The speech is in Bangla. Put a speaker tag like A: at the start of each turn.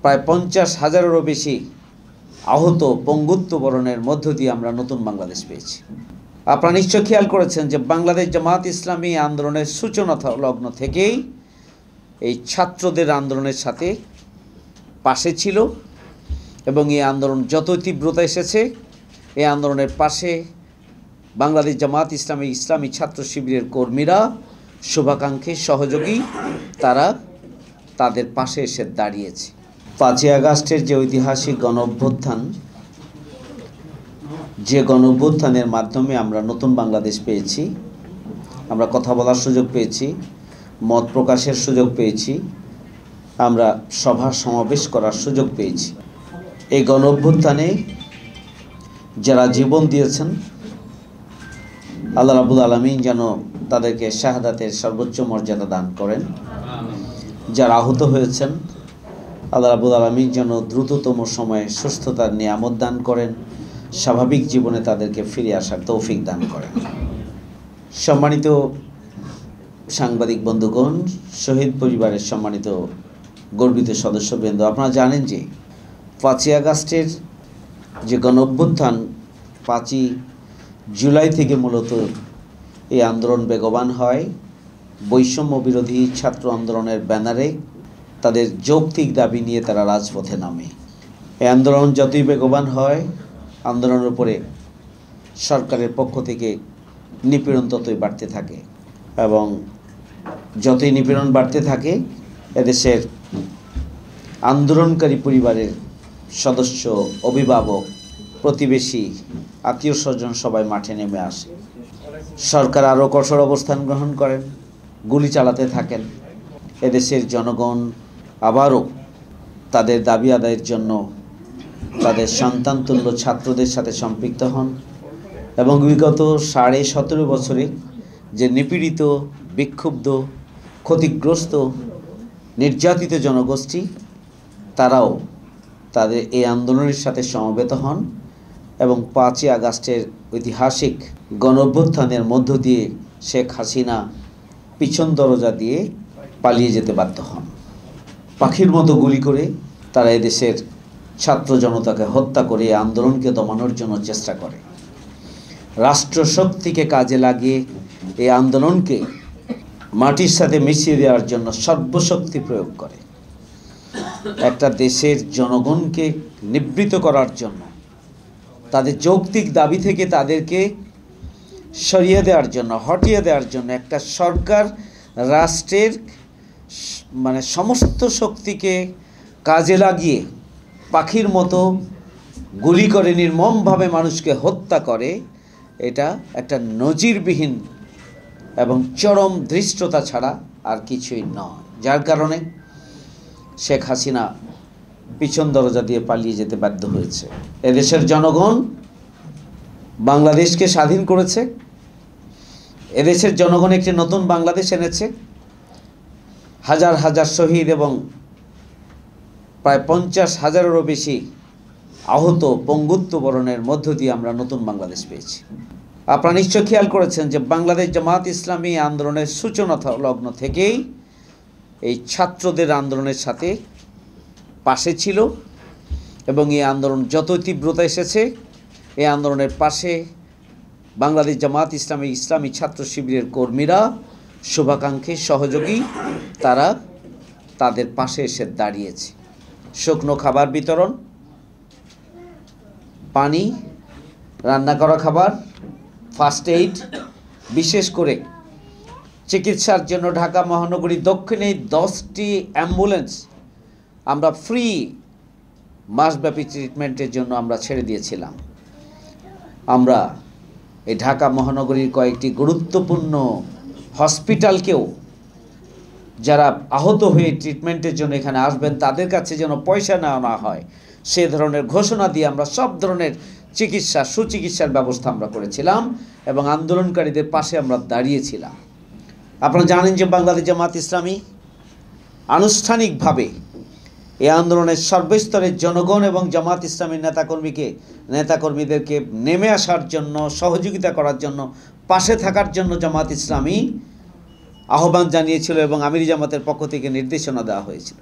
A: প্রায় 50,000-এরও বেশি আহত পঙ্গুত্ব বরণের মধ্য দিয়ে আমরা নতুন বাংলাদেশ পেয়েছি। আপনারা নিশ্চয় খেয়াল করেছেন যে বাংলাদেশ জামাত ইসলামী আন্দোলনের সূচনা লগ্ন থেকেই এই ছাত্রদের আন্দোলনের সাথে পাশে ছিল এবং এই আন্দোলন যতই তীব্রতা এসেছে এই আন্দোলনের পাশে বাংলাদেশ জামাত ইসলামী ছাত্র শিবিরের কর্মীরা, শুভাকাঙ্ক্ষী, সহযোগী তারা তাদের পাশে এসে দাঁড়িয়েছে। 5ই আগস্টের যে ঐতিহাসিক গণঅভ্যুত্থান, যে গণঅভ্যুত্থানের মাধ্যমে আমরা নতুন বাংলাদেশ পেয়েছি, আমরা কথা বলার সুযোগ পেয়েছি, মত প্রকাশের সুযোগ পেয়েছি, আমরা সভা সমাবেশ করার সুযোগ পেয়েছি। এই গণঅভ্যুত্থানে যারা জীবন দিয়েছেন আল্লাহ রাব্বুল আলামিন যেন তাদেরকে শাহাদাতের সর্বোচ্চ মর্যাদা দান করেন। যারা আহত হয়েছেন আল্লাহ রাব্বুল আলামিন যেন দ্রুততম সময়ে সুস্থতার নিয়ামত দান করেন, স্বাভাবিক জীবনে তাদেরকে ফিরে আসার তৌফিক দান করেন। সম্মানিত সাংবাদিক বন্ধুগণ, শহীদ পরিবারের সম্মানিত গর্বিত সদস্যবৃন্দ, আপনারা জানেন যে 5ই আগস্টের যে গণঅভ্যুত্থান 5ই জুলাই থেকে মূলত এই আন্দোলন বেগবান হয়। বৈষম্য বিরোধী ছাত্র আন্দোলনের ব্যানারে তাদের যৌক্তিক দাবি নিয়ে তারা রাজপথে নামে। এই আন্দোলন যতই বেগবান হয়, আন্দোলনের উপরে সরকারের পক্ষ থেকে নিপীড়ন ততই বাড়তে থাকে এবং যতই নিপীড়ন বাড়তে থাকে এদেশের আন্দোলনকারী পরিবারের সদস্য, অভিভাবক, প্রতিবেশী, আত্মীয় স্বজন সবাই মাঠে নেমে আসে। সরকার আরও কঠোর অবস্থান গ্রহণ করেন, গুলি চালাতে থাকেন। এদেশের জনগণ আবারও তাদের দাবি আদায়ের জন্য তাদের সন্তানতুল্য ছাত্রদের সাথে সম্পৃক্ত হন এবং বিগত 17.5 বছরে যে নিপীড়িত, বিক্ষুব্ধ, ক্ষতিগ্রস্ত, নির্যাতিত জনগোষ্ঠী তারাও তাদের এই আন্দোলনের সাথে সমবেত হন এবং 5ই আগস্টের ঐতিহাসিক গণঅভ্যুত্থানের মধ্য দিয়ে শেখ হাসিনা পিছন দরজা দিয়ে পালিয়ে যেতে বাধ্য হন। পাখির মতো গুলি করে তারা এদেশের ছাত্র জনতাকে হত্যা করে আন্দোলনকে দমানোর জন্য চেষ্টা করে। রাষ্ট্রশক্তিকে কাজে লাগিয়ে এই আন্দোলনকে মাটির সাথে মিশিয়ে দেওয়ার জন্য সর্বশক্তি প্রয়োগ করে। একটা দেশের জনগণকে নিবৃত করার জন্য, তাদের যৌক্তিক দাবি থেকে তাদেরকে সরিয়ে দেওয়ার জন্য, হটিয়ে দেওয়ার জন্য একটা সরকার রাষ্ট্রের সমস্ত শক্তিকে কাজে লাগিয়ে পাখির মতো গুলি করে নির্মমভাবে মানুষকে হত্যা করে। এটা একটা নজিরবিহীন এবং চরম ধৃষ্টতা ছাড়া আর কিছুই নয়, যার কারণে শেখ হাসিনা পিছন দরজা দিয়ে পালিয়ে যেতে বাধ্য হয়েছে। এদেশের জনগণ বাংলাদেশকে স্বাধীন করেছে, এদেশের জনগণ একটি নতুন বাংলাদেশ এনেছে। হাজার হাজার শহীদ এবং প্রায় 50,000-এরও বেশি আহত পঙ্গুত্ব বরণের মধ্য দিয়ে আমরা নতুন বাংলাদেশ পেয়েছি। আপনারা নিশ্চয় খেয়াল করেছেন যে বাংলাদেশ জামাত ইসলামী আন্দোলনের সূচনা লগ্ন থেকেই এই ছাত্রদের আন্দোলনের সাথে পাশে ছিল এবং এই আন্দোলন যতই তীব্রতা এসেছে এই আন্দোলনের পাশে বাংলাদেশ জামাত ইসলামী ছাত্র শিবিরের কর্মীরা, শুভাকাঙ্ক্ষী, সহযোগী তারা তাদের পাশে এসে দাঁড়িয়েছে। শুকনো খাবার বিতরণ, পানি, রান্না করা খাবার, ফার্স্ট এইড, বিশেষ করে চিকিৎসার জন্য ঢাকা মহানগরী দক্ষিণে 10টি অ্যাম্বুলেন্স আমরা ফ্রি মাসব্যাপী ট্রিটমেন্টের জন্য আমরা ছেড়ে দিয়েছিলাম। আমরা এই ঢাকা মহানগরীর কয়েকটি গুরুত্বপূর্ণ হসপিটালকেও যারা আহত হয়ে ট্রিটমেন্টের জন্য এখানে আসবেন তাদের কাছে যেন পয়সা নেওয়া না হয় সে ধরনের ঘোষণা দিয়ে আমরা সব ধরনের সুচিকিৎসার ব্যবস্থা আমরা করেছিলাম এবং আন্দোলনকারীদের পাশে আমরা দাঁড়িয়েছিলাম। আপনারা জানেন যে বাংলাদেশ জামাত ইসলামী আনুষ্ঠানিকভাবে এই আন্দোলনের সর্বস্তরের জনগণ এবং জামাত ইসলামীর নেতাকর্মীদেরকে নেমে আসার জন্য, সহযোগিতা করার জন্য, পাশে থাকার জন্য জামাত ইসলামী আহ্বান জানিয়েছিল এবং আমিরি জামাতের পক্ষ থেকে নির্দেশনা দেওয়া হয়েছিল।